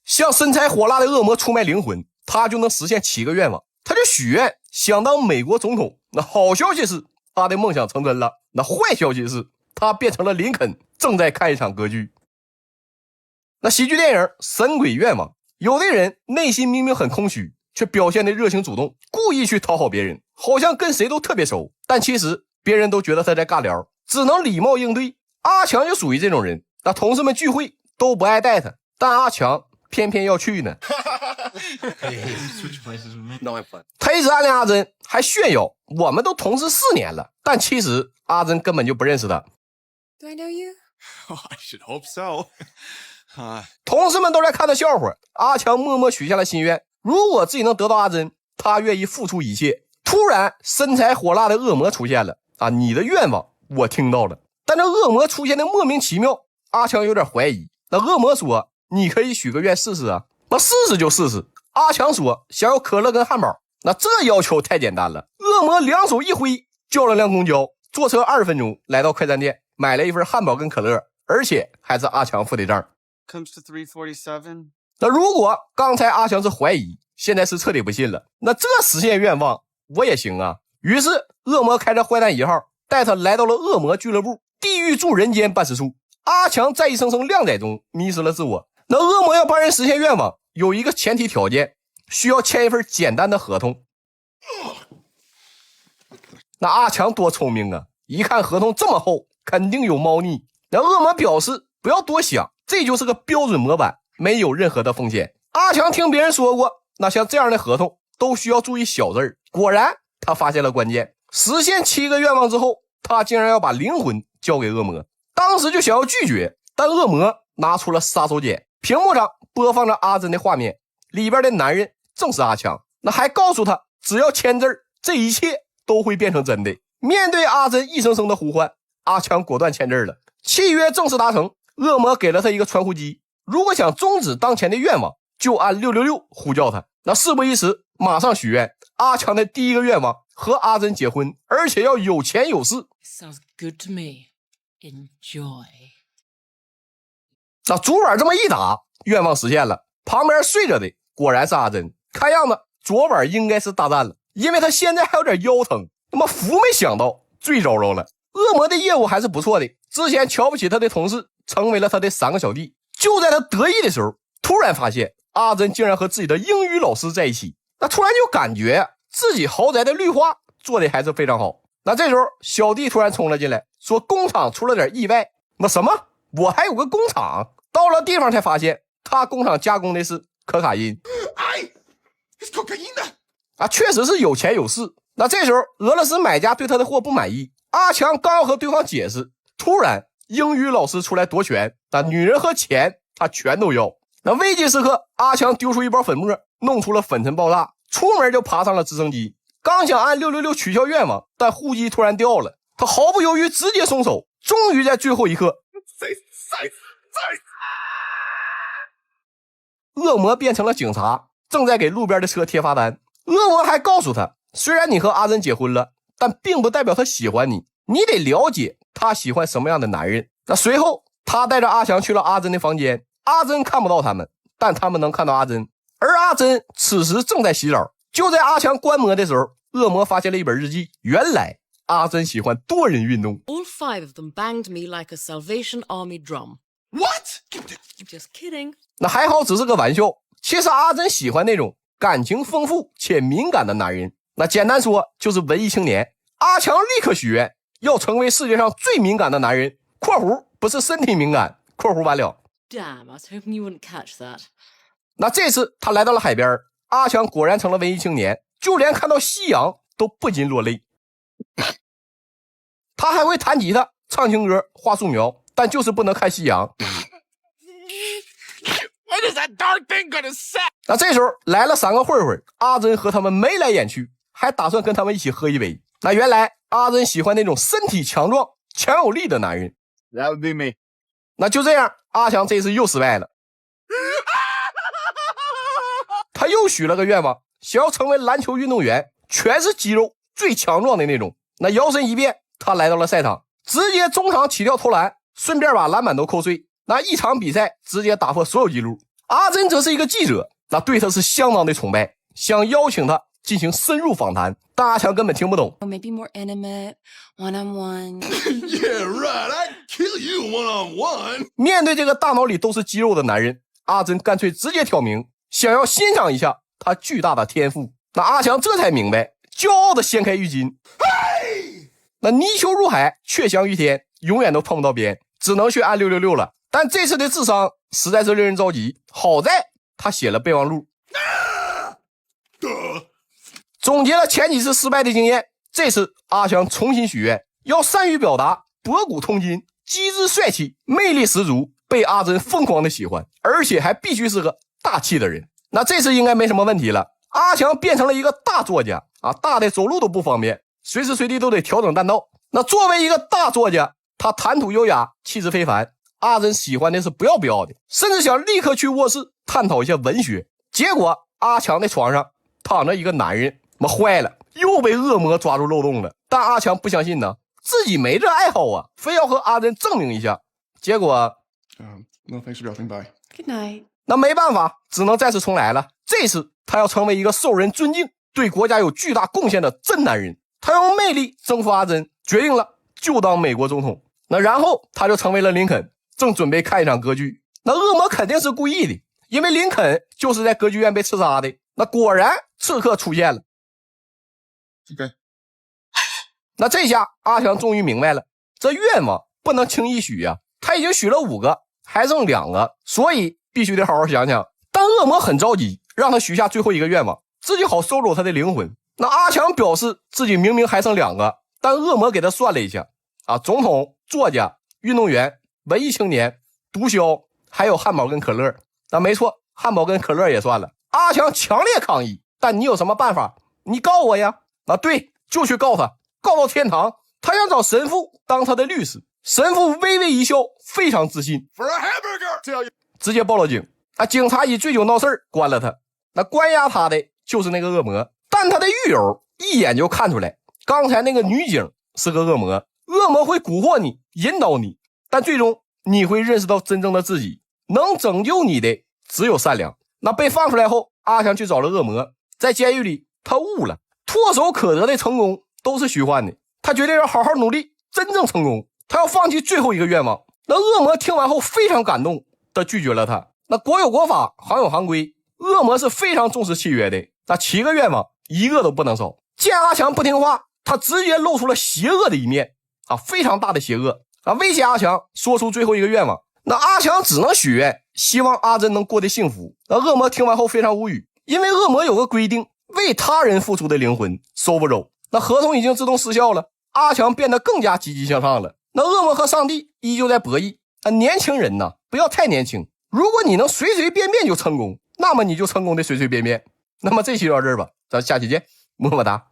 向身材火辣的恶魔出卖灵魂，他就能实现7个愿望。他就许愿想当美国总统。那好消息是他的梦想成真了，那坏消息是他变成了林肯，正在看一场歌剧。那喜剧电影《神鬼愿望》，有的人内心明明很空虚，却表现得热情主动，故意去讨好别人，好像跟谁都特别熟，但其实别人都觉得他在尬聊，只能礼貌应对。阿强就属于这种人，那同事们聚会都不爱带他，但阿强偏偏要去呢。他一直暗恋阿珍，还炫耀我们都同事4年了，但其实阿珍根本就不认识他。Do I know you? Oh, I should hope so. 同事们都在看他笑话，阿强默默许下了心愿，如果自己能得到阿珍，他愿意付出一切。突然身材火辣的恶魔出现了啊！你的愿望我听到了，但这恶魔出现的莫名其妙，阿强有点怀疑。那恶魔说你可以许个愿试试啊。那试试就试试。阿强说想要可乐跟汉堡，那这要求太简单了。恶魔两手一挥，叫了辆公交，坐车20分钟来到快餐店，买了一份汉堡跟可乐，而且还是阿强付的账。Comes to 347. 那如果刚才阿强是怀疑，现在是彻底不信了，那这实现愿望我也行啊。于是恶魔开着坏蛋1号带他来到了恶魔俱乐部地狱住人间办事处。阿强在一声声靓仔中迷失了自我。那恶魔要帮人实现愿望，有一个前提条件，需要签一份简单的合同。那阿强多聪明啊，一看合同这么厚，肯定有猫腻。那恶魔表示不要多想，这就是个标准模板，没有任何的风险。阿强听别人说过，那像这样的合同都需要注意小字儿。果然他发现了关键，实现7个愿望之后，他竟然要把灵魂交给恶魔。当时就想要拒绝，但恶魔拿出了杀手锏，屏幕上播放着阿珍的画面，里边的男人正是阿强。那还告诉他只要签字，这一切都会变成真的。面对阿珍一声声的呼唤，阿强果断签字了。契约正式达成，恶魔给了他一个传呼机，如果想终止当前的愿望，就按666呼叫他。那事不宜迟，马上许愿。阿强的第一个愿望，和阿珍结婚，而且要有钱有势。 Sounds good to me. Enjoy. 那主板这么一打，愿望实现了。旁边睡着的果然是阿珍，看样子昨晚应该是大战了，因为他现在还有点腰疼。那么福没想到最糟糕了，恶魔的业务还是不错的，之前瞧不起他的同事成为了他的3个小弟。就在他得意的时候，突然发现阿珍竟然和自己的英语老师在一起。那突然就感觉自己豪宅的绿化做的还是非常好。那这时候小弟突然冲了进来，说工厂出了点意外。那什么？我还有个工厂？到了地方才发现他工厂加工的是可卡因。It's cocaine. 啊，确实是有钱有势。那这时候俄罗斯买家对他的货不满意，阿强刚要和对方解释，突然英语老师出来夺权，那女人和钱他全都要。那危急时刻，阿强丢出一包粉末，弄出了粉尘爆炸，出门就爬上了直升机，刚想按666取消愿望，但呼机突然掉了，他毫不犹豫直接松手，终于在最后一刻，恶魔变成了警察，正在给路边的车贴罚单。恶魔还告诉他，虽然你和阿珍结婚了，但并不代表他喜欢你，你得了解他喜欢什么样的男人。那随后他带着阿强去了阿珍的房间，阿珍看不到他们，但他们能看到阿珍，而阿珍此时正在洗澡。就在阿强观摩的时候，恶魔发现了一本日记，原来阿珍喜欢多人运动。 All 5 of them banged me like a Salvation Army drum. What? Just kidding. 那还好只是个玩笑，其实阿珍喜欢那种感情丰富且敏感的男人，那简单说就是文艺青年。阿强立刻许愿要成为世界上最敏感的男人（括弧不是身体敏感）括弧完了。 Damn, I was hoping you wouldn't catch that. 那这次他来到了海边，阿强果然成了文艺青年，就连看到夕阳都不禁落泪。他还会弹吉他、唱情歌、画素描，但就是不能看夕阳。When is that dark thing gonna set? 那这时候来了3个混混，阿珍和他们眉来眼去，还打算跟他们一起喝一杯。那原来阿珍喜欢那种身体强壮、强有力的男人。 That would be me. 那就这样，阿强这次又失败了。他又许了个愿望，想要成为篮球运动员，全是肌肉，最强壮的那种。那摇身一变，他来到了赛场，直接中场起跳投篮，顺便把篮板都扣碎。那一场比赛直接打破所有记录。阿珍则是一个记者，那对他是相当的崇拜，想邀请他进行深入访谈，但阿强根本听不懂。 Maybe more intimate, one-on-one. Yeah, right. I'd kill you one-on-one. 面对这个大脑里都是肌肉的男人，阿珍干脆直接挑明，想要欣赏一下他巨大的天赋。那阿强这才明白，骄傲的掀开浴巾，那泥鳅入海，却翔于天，永远都碰不到边，只能去按666了。但这次的智商实在是令人着急，好在他写了备忘录，总结了前几次失败的经验。这次阿强重新许愿，要善于表达，博古通今，机智帅气，魅力十足，被阿珍疯狂的喜欢，而且还必须是个大气的人。那这次应该没什么问题了。阿强变成了一个大作家啊，大的走路都不方便，随时随地都得调整弹道。那作为一个大作家，他谈吐优雅，气质非凡，阿珍喜欢的是不要不要的，甚至想立刻去卧室探讨一下文学。结果阿强的床上躺着一个男人，坏了，又被恶魔抓住漏洞了。但阿强不相信呢，自己没这爱好啊，非要和阿珍证明一下。结果no thanks for dropping by. Good night. 那没办法，只能再次重来了。这次他要成为一个受人尊敬，对国家有巨大贡献的真男人。他用魅力征服阿珍，决定了就当美国总统。那然后他就成为了林肯，正准备看一场歌剧。那恶魔肯定是故意的，因为林肯就是在歌剧院被刺杀的。那果然刺客出现了。Okay. 那这下阿强终于明白了，这愿望不能轻易许呀，他已经许了5个，还剩2个，所以必须得好好想想。但恶魔很着急，让他许下最后一个愿望，自己好收走他的灵魂。那阿强表示自己明明还剩2个，但恶魔给他算了一下啊，总统、作家、运动员、文艺青年、毒枭，还有汉堡跟可乐。那没错，汉堡跟可乐也算了。阿强强烈抗议，但你有什么办法？你告我呀！啊，对，就去告他，告到天堂。他想找神父当他的律师。神父微微一笑，非常自信， For a hamburger. Tell you. 直接报了警。啊，警察以醉酒闹事关了他。那关押他的就是那个恶魔，但他的狱友一眼就看出来，刚才那个女警是个恶魔。恶魔会蛊惑你，引导你，但最终你会认识到真正的自己，能拯救你的只有善良。那被放出来后，阿强去找了恶魔，在监狱里他悟了，唾手可得的成功都是虚幻的。他决定要好好努力，真正成功。他要放弃最后一个愿望。那恶魔听完后非常感动的拒绝了他。那国有国法，行有行规，恶魔是非常重视契约的。那7个愿望1个都不能少。见阿强不听话，他直接露出了邪恶的一面啊，非常大的邪恶啊，威胁阿强说出最后一个愿望。那阿强只能许愿，希望阿珍能过得幸福。那恶魔听完后非常无语，因为恶魔有个规定，为他人付出的灵魂收不走。那合同已经自动失效了，阿强变得更加积极向上了。那恶魔和上帝依旧在博弈啊，年轻人呐，不要太年轻。如果你能随随便便就成功，那么你就成功的随随便便。那么这期就到这儿吧，咱下期见，么么哒。